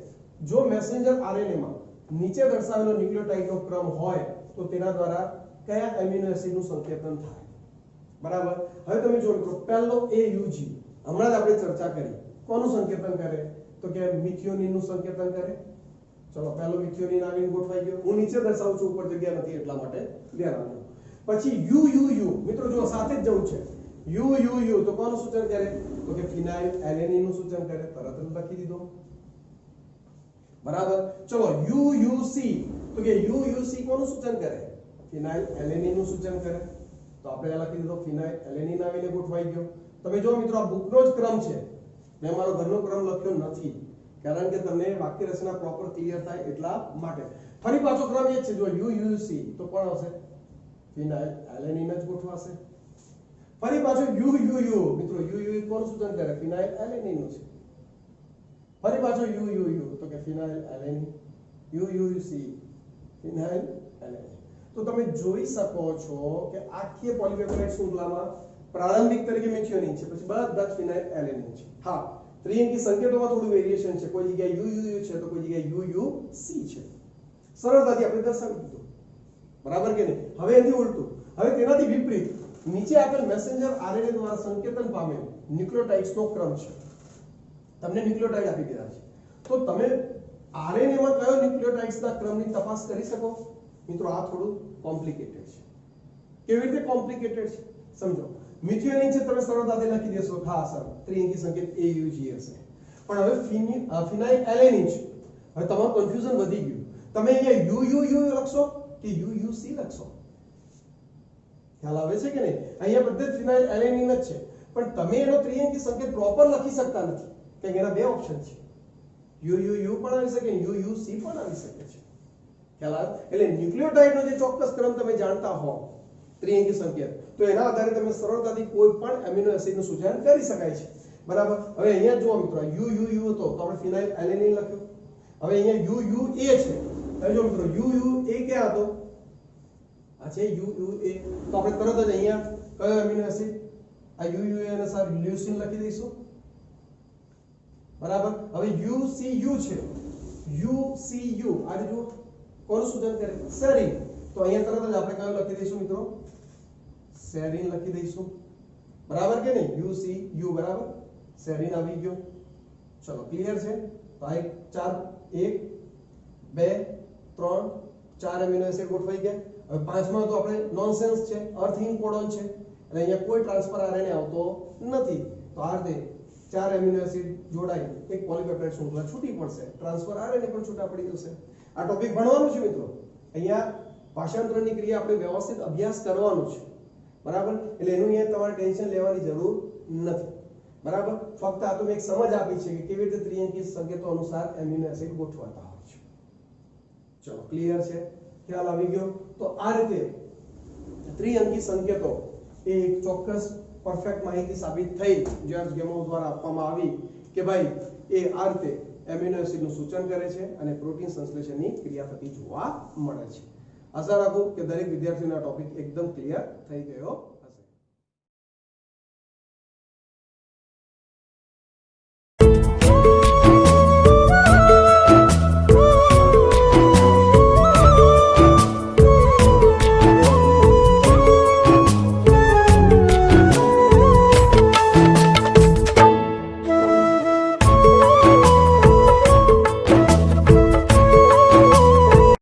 જો મેસેન્જર આરએનએ માં નીચે દર્શાવેલો ન્યુક્લિયોટાઇડનો ક્રમ હોય તો તેના દ્વારા કયા એમિનો એસિડનું સંકેતન થાય? બરાબર. હવે તમે જો મિત્રો, પહેલો એયુજી હમણાં જ આપણે ચર્ચા કરી, કોનું સંકેતન કરે? તો કે મિથિયોનિન નું સંકેતન કરે. ચલો પહેલો મિથિયોનિન આવીને ગોઠવાઈ ગયો. હું નીચે દર્શાવું છું, ઉપર જગ્યા નથી એટલા માટે ધ્યાન આપજો. પછી યુ મિત્રો જો સાથે જ જવું છે. યુ તો કોનું સૂચન કરે? તો કે ફિનાઇલ એલેનિન નું સૂચન કરે. તરત જ લખી દીધો. બરાબર. ચલો યુસી તો કે યુસી કોનું સૂચન કરે? ફિનાઇલ એલેનિન નું સૂચન કરે. તો આપણે આ લખી દીધો, ફિનાઇલ એલેનિન આવીને ગોઠવાઈ ગયો. તમે જો મિત્રો, આ બુકનો જ ક્રમ છે, મેં મારો ઘરનો ક્રમ લખ્યો નથી, કારણ કે તમને વાક્ય રચના પ્રોપર ક્લિયર થાય એટલા માટે. ફરી પાછો ક્રમ એ જ છે. જો યુસી તો કોણ આવશે? ફિનાઇલ એલેનિન જ ગોઠવાશે. ફરી પાછો યુ મિત્રો, યુ કોણ સૂચન કરે? ફિનાઇલ એલેનિન નું છે. ફરી પાછો યુ તો કે ફિનાઇલ એલેનિન. યુસી ફિનાઇલ એલેનિન. તો તમે જોઈ શકો છો કે આખી પોલિપેપ્ટાઇડ શૃંખલામાં પ્રારંભિક તરીકે મિથિયોનિન છે, પછી બધા જ ફિનાઇલ એલેનિન છે. હા, ત્રિઅંકી સંકેતોમાં થોડું વેરિએશન છે. કોઈ જગ્યાએ યુ છે તો કોઈ જગ્યાએ યુસી છે. સરળતાથી આપણે દર્શાવી દીધું. બરાબર કે નહીં? હવે એથી ઉલટું, હવે તેનાથી વિપરીત નીચે આપેલ મેસેન્જર આરએનએ દ્વારા સંકેતન પામેલ ન્યુક્લિયોટાઇડ્સનો ક્રમ છે. તમને ન્યુક્લિયોટાઇડ આપી દીધા છે, તો તમે આરએનએ માં કયો ન્યુક્લિયોટાઇડ્સના ક્રમની તપાસ કરી શકો? મિત્રો આ થોડું કોમ્પ્લિકેટેડ છે. કેવી રીતે કોમ્પ્લિકેટેડ છે સમજો. મિથિયોનિન છે, તમે સરળતાથી લખી દેશો, હા સર ત્રિઅંકી સંકેત એયુજી હશે. પણ હવે ફિનાઇલ એલેનિન છે. હવે તમારું કન્ફ્યુઝન વધી ગયું. તમે અહીંયા યુ લખશો કે યુસી લખશો? ખ્યાલ આવે છે કે નહીં? અહીંયા બધે ફિનાઇલ એલેનિન જ છે, પણ તમે એનો ત્રિઅંકી સંકેત પ્રોપર લખી શકતા નથી, કે એના બે ઓપ્શન છે. યુ પણ આવી શકે, યુસી પણ આવી શકે છે. ખ્યાલ આવે? એટલે ન્યુક્લિયોટાઇડનો જે ચોક્કસ ક્રમ તમે જાણતા હો, ત્રિઅંકી સંકેત, તો એના આધારે તમે સરળતાથી કોઈ પણ એમિનો એસિડનું સૂચન કરી શકાય છે. બરાબર. હવે અહીંયા જુઓ મિત્રો, યુ હતો તો આપણે ફિનાઇલ એલેનિન લખ્યું. હવે અહીંયા યુએ છે. હવે જો મિત્રો, યુએ ક્યાં હતો? આ છે યુએ. તો આપણે તરત જ અહીંયા કયો એમિનો એસિડ? આ યુએ અને સર લ્યુસીન લખી દઈશું. બરાબર. હવે યુસીયુ છે. યુસીયુ આ જો કોનું સૂચન કરે? સેરીન. તો અહીંયા તરત જ આપણે કયો લખી દઈશું મિત્રો? સેરીન લખી દઈશું. બરાબર કે નહીં? યુસીયુ બરાબર. સેરીન આવી ગયો. ચલો ક્લિયર છે? તો આ 1 2 3 4 એમિનો એસિડ ગોઠવાઈ ગયા. હવે પાંચમા તો આપણે નોનસેન્સ છે, અર્થહીન કોડોન છે, એટલે અહીંયા કોઈ ટ્રાન્સફર આરએનએ આવતો નથી. તો આ રીતે 4 એમિનો એસિડ જોડાઈ એક પોલિપેપ્ટાઇડ શૃંખલા છૂટી પડશે. ટ્રાન્સફર આરએનએ પણ છૂટા પડી જશે. આ ટોપિક ભણવાનું છે મિત્રો. અહીંયા ભાષાંતરણની ક્રિયા આપણે વ્યવસ્થિત અભ્યાસ કરવાનો છે. બરાબર. એટલે એનું અહીંયા તમારે ટેન્શન લેવાની જરૂર નથી. બરાબર. ફક્ત આ તો મેં એક સમજ આપી છે કે કેવી રીતે ત્રિઅંકી સંકેતો અનુસાર એમિનો એસિડ ગોઠવાતા હોય છે. ચલો ક્લિયર છે, ખ્યાલ આવી ગયો. તો આ રીતે ત્રિઅંકી સંકેતો એ એક ચોક્કસ પરફેક્ટ માહિતી સાબિત થઈ જ્યોર્જ ગેમોવ દ્વારા આપવામાં આવી કે ભાઈ એ આ રીતે એમિનો એસિડનું સૂચન કરે છે અને પ્રોટીન સંશ્લેષણની ક્રિયા થતી જોવા મળે છે. આશા રાખું કે દરેક વિદ્યાર્થીઓનો ટોપિક એકદમ ક્લિયર થઈ ગયો